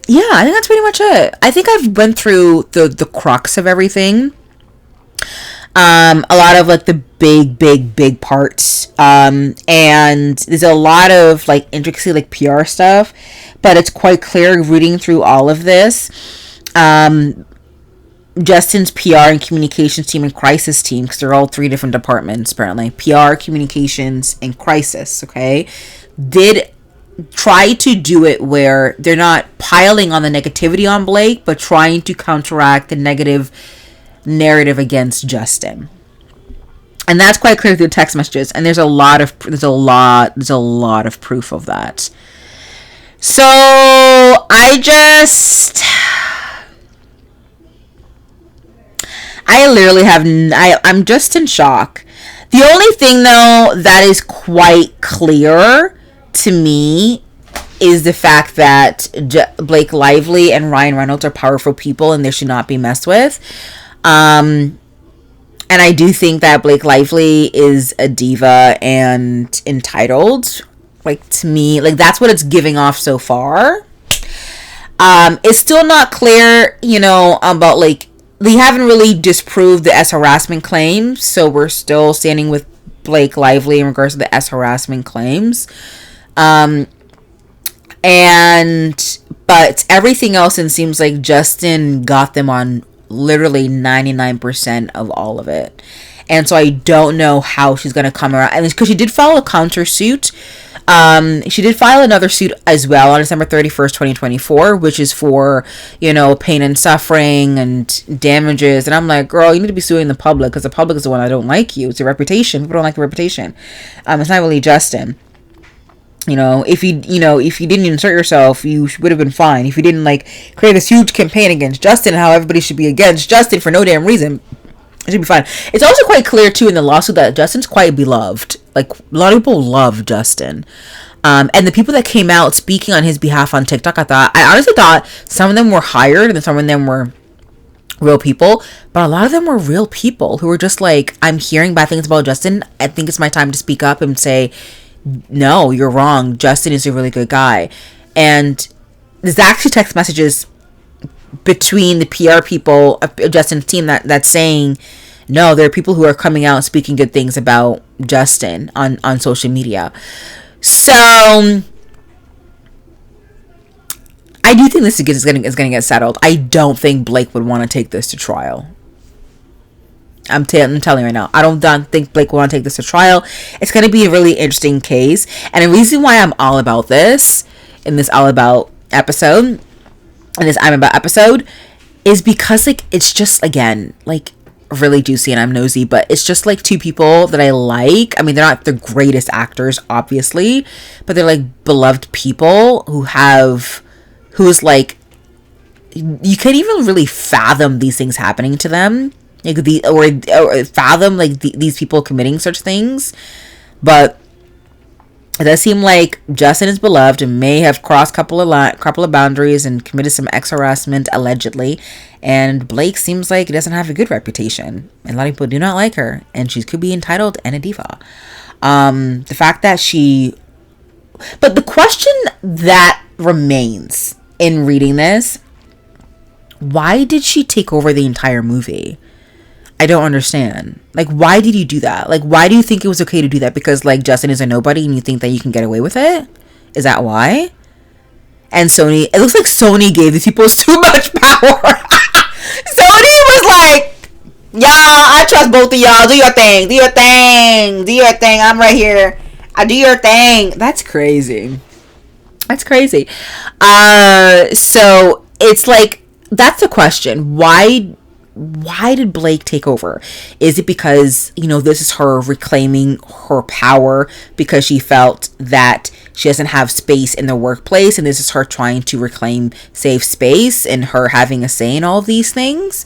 Speaker 1: Yeah, I think that's pretty much it. I think I've went through the crux of everything. A lot of like the big parts. And there's a lot of like intricacy, like PR stuff, but it's quite clear reading through all of this. Justin's PR and communications team and crisis team, because they're all three different departments apparently. PR, communications, and crisis, okay? Did try to do it where they're not piling on the negativity on Blake, but trying to counteract the negative narrative against Justin. And that's quite clear through text messages, and there's a lot of proof of that. So I literally I'm just in shock. The only thing though that is quite clear to me is the fact that Blake Lively and Ryan Reynolds are powerful people and they should not be messed with. And I do think that Blake Lively is a diva and entitled. Like, to me, like, that's what it's giving off so far. It's still not clear, about, like, they haven't really disproved the S harassment claims, so we're still standing with Blake Lively in regards to the S harassment claims. But everything else, it seems like Justin got them on literally 99% of all of it. And so I don't know how she's going to come around. And because she did file a countersuit. She did file another suit as well on December 31st, 2024, which is for, pain and suffering and damages. And I'm like, girl, you need to be suing the public, because the public is the one that don't like you. It's your reputation. People don't like the reputation. It's not really Justin. If you didn't insert yourself, you would have been fine. If you didn't create this huge campaign against Justin and how everybody should be against Justin for no damn reason, it should be fine. It's also quite clear too in the lawsuit that Justin's quite beloved. Like, a lot of people love Justin. And the people that came out speaking on his behalf on TikTok, I honestly thought some of them were hired and some of them were real people, but a lot of them were real people who were just like, I'm hearing bad things about Justin. I think it's my time to speak up and say, no, you're wrong. Justin is a really good guy. And there's actually text messages between the PR people of Justin's team that's saying, no, there are people who are coming out and speaking good things about Justin on social media. So I do think this is going to get settled. I don't think Blake would want to take this to trial. I'm telling you right now, I don't think Blake will want to take this to trial. It's going to be a really interesting case. And the reason why I'm all about this, in this All About episode, in this I'm About episode, is because, it's just, again, really juicy, and I'm nosy, but it's just, two people that I like. I mean, they're not the greatest actors, obviously, but they're, beloved people who's, you can't even really fathom these things happening to them. Or fathom these people committing such things, but it does seem like Justin is beloved and may have crossed couple of boundaries and committed some ex harassment allegedly, and Blake seems like he doesn't have a good reputation, and a lot of people do not like her, and she could be entitled and a diva. The fact that she But the question that remains in reading this, why did she take over the entire movie? I don't understand. Like, why did you do that? Like, why do you think it was okay to do that? Because, like, Justin is a nobody and you think that you can get away with it? Is that why? And Sony, it looks like Sony gave these people too much power. Sony was like, y'all, I trust both of y'all. Do your thing. Do your thing. Do your thing. I'm right here. I do your thing. That's crazy. That's crazy. So it's like, that's the question. Why did Blake take over? Is it because, you know, this is her reclaiming her power because she felt that she doesn't have space in the workplace, and this is her trying to reclaim safe space and her having a say in all of these things,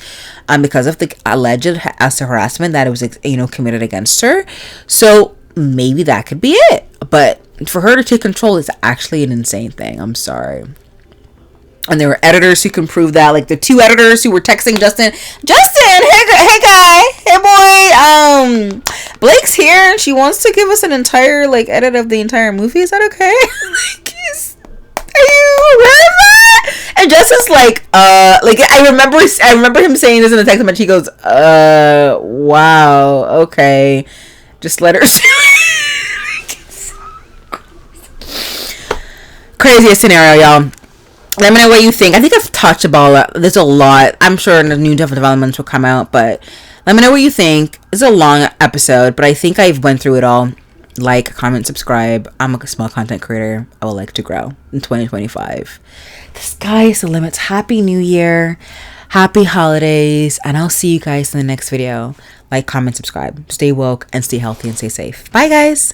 Speaker 1: because of the alleged harassment that it was, you know, committed against her? So maybe that could be it. But for her to take control is actually an insane thing. I'm sorry. And there were editors who can prove that, like the 2 editors who were texting Justin, hey guy, hey boy, Blake's here and she wants to give us an entire, like, edit of the entire movie. Is that okay? Like, are you aware of that? And Justin's like, I remember him saying this in the text, and he goes, wow, okay, just let her. Craziest scenario, y'all. Let me know what you think. I think I've touched about it. There's a lot. I'm sure the new developments will come out, but let me know what you think. It's a long episode, but I think I've went through it all. Like, comment, subscribe. I'm a small content creator. I would like to grow in 2025. The sky is the limit. Happy New Year. Happy holidays. And I'll see you guys in the next video. Like, comment, subscribe. Stay woke and stay healthy and stay safe. Bye, guys.